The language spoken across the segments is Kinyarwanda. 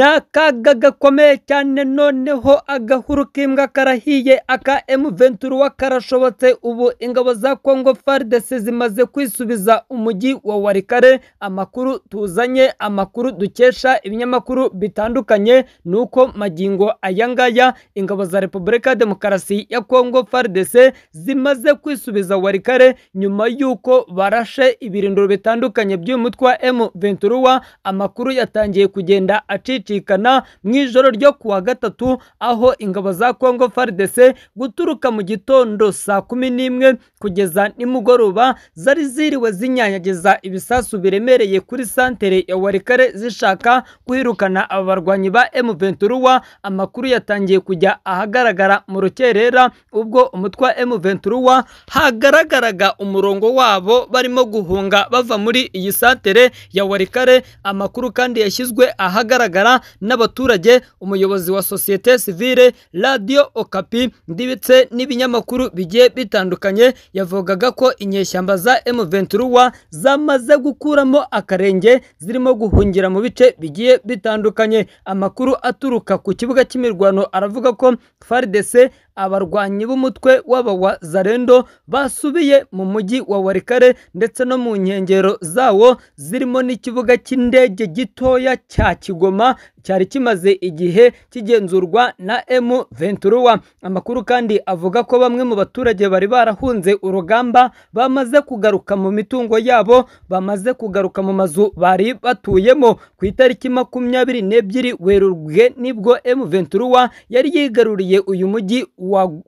n'akaga gakomeye cyane noneho agahuru k'imbwa karahiye aka M23 karashobotse. Ubu ingabo za Congo FARDC zimaze kwisubiza umujyi wa Walikale. Amakuru tuzanye, amakuru dukesha ibinyamakuru bitandukanye, nuko magingo ayangaya ingabo za Repubulika Demokarasi ya Congo FARDC zimaze kwisubiza Walikale nyuma yuko barashe ibirindiro bitandukanye by'umutwe wa M23. Amakuru yatangiye kugenda acicikana mu ijoro ryo kuwa gatatu, aho ingabo za Congo FARDC guturuka mu gitondo saa 11 kugeza nimugoroba zari ziriwe zinyanyagiza ibisasu biremereye kuri santere ya Walikale zishaka kwirukana abarwanyi ba M23. Amakuru yatangiye kujya ahagaragara mu rukerera ubwo umutwe wa M23 hagaragaraga umurongo wabo barimo guhunga bava muri iyi santere ya Walikale. Amakuru kandi yashyizwe ahagaragara n'abaturage. Umuyobozi wa societe civile Radio Okapi ndibitse n'ibinyamakuru bigiye bitandukanye yavugaga ko inyeshyamba za M23 zamaze gukuramo akarenge zirimo guhungira mu bice bigiye bitandukanye. Amakuru aturuka ku kibuga cy'imirwano aravuga ko FARDC abarwanyi b'umutwe w'abawa Zarendo basubiye mu mujyi wa Walikale ndetse no mu nkengero zawo zirimo n'ikibuga cy'indege gitoya cya Kigoma cyari kimaze igihe kigenzurwa na M23. Amakuru kandi avuga ko bamwe mu baturage bari barahunze urugamba bamaze kugaruka mu mitungo yabo, bamaze kugaruka mu mazu bari batuyemo. Ku itariki 22 Werurwe nibwo M23 yari yigaruriye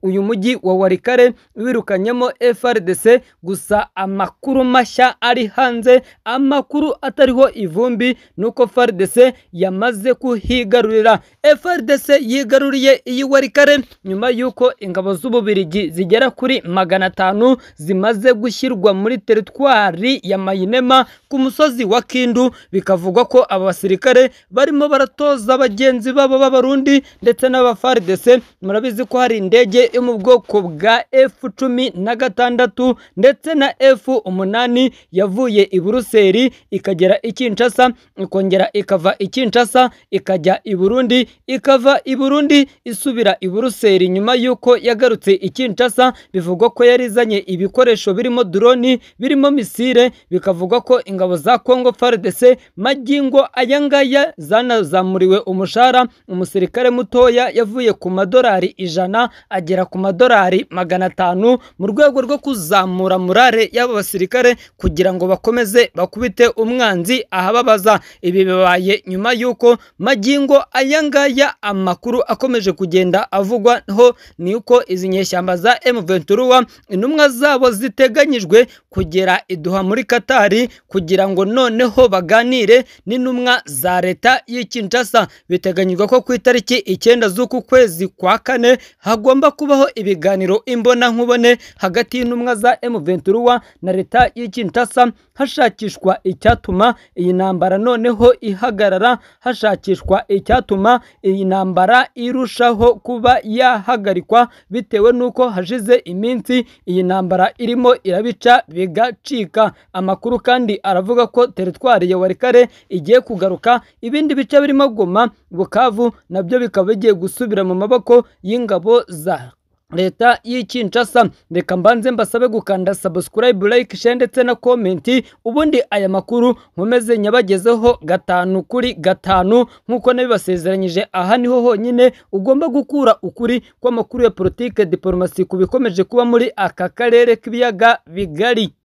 uyu mujyi wa Walikale wirukanyemo FARDC. Gusa amakuru mashya ari hanze, amakuru atariho ivumbi, nuko FARDC yamaze kuhigarurira. FARDC yigaruriye iyi Walikale nyuma yuko ingabo z'Ububirigi zigera kuri 500 zimaze gushyirwa muri teritwari ya Mayinema ku musozi wa Kindu. Bikavugwa ko abasirikare barimo baratoza abagenzi babo b'Abarundi ndetse n'aba FARDC. Murabizi ko hari indege yo mu bwoko bwa F-16 ndetse na F-8 yavuye i Buruseli ikagera i Kinshasa, ikongera ikava i Kinshasa ikajya i Burundi, ikava i Burundi isubira i Buruseli. Nyuma yuko yagarutse i Kinshasa, bivugwa ko yarizanye ibikoresho birimo drone, birimo misile. Bikavugwa ko ingabo za Congo FARDC magingo ayangaya zanazamuriwe umushara. Umusirikare mutoya yavuye ku madolari 100 agera ku madolari 500 mu rwego rwo kuzamura morale y'aba basirikare kugira ngo bakomeze bakubite umwanzi ahababaza. Ibi bibaye nyuma yuko magingo ayangaya amakuru akomeje kugenda avugwa ho ni uko izi nyeshyamba za M23 intumwa zabo ziteganyijwe kugera iduha muri Katari kugira ngo noneho baganire n'intumwa za leta y'Kinshasa. Biteganyijwe ko ku itariki 9 z'uku kwezi kwa kane hagomba kubaho ibiganiro imbona nkubone hagati y'intumwa za M23 na leta y'Kinshasa, hashakishwa icyatuma iyi ntambara noneho ihagarara, hashakishwa icyatuma iyi ntambara irushaho kuba yahagarikwa, bitewe nuko hashize iminsi iyi ntambara irimo irabica bigacika. Amakuru kandi aravuga ko teritwari ya Walikale igiye kugaruka, ibindi bice birimo Goma, Bukavu nabyo bikaba bigiye gusubira mu maboko y'ingabo za leta y'Kinshasa. Reka mbanze mbasabe gukanda subscribe, like, share ndetse na comment, ubundi aya makuru nkomeze nyabagezeho 5 kuri 5 nkuko nabibasezeranyije. Aha niho honyine ugomba gukura ukuri kw'amakuru ya politike, diplomasi kubikomeje kuba muri aka karere k'ibiyaga bigari.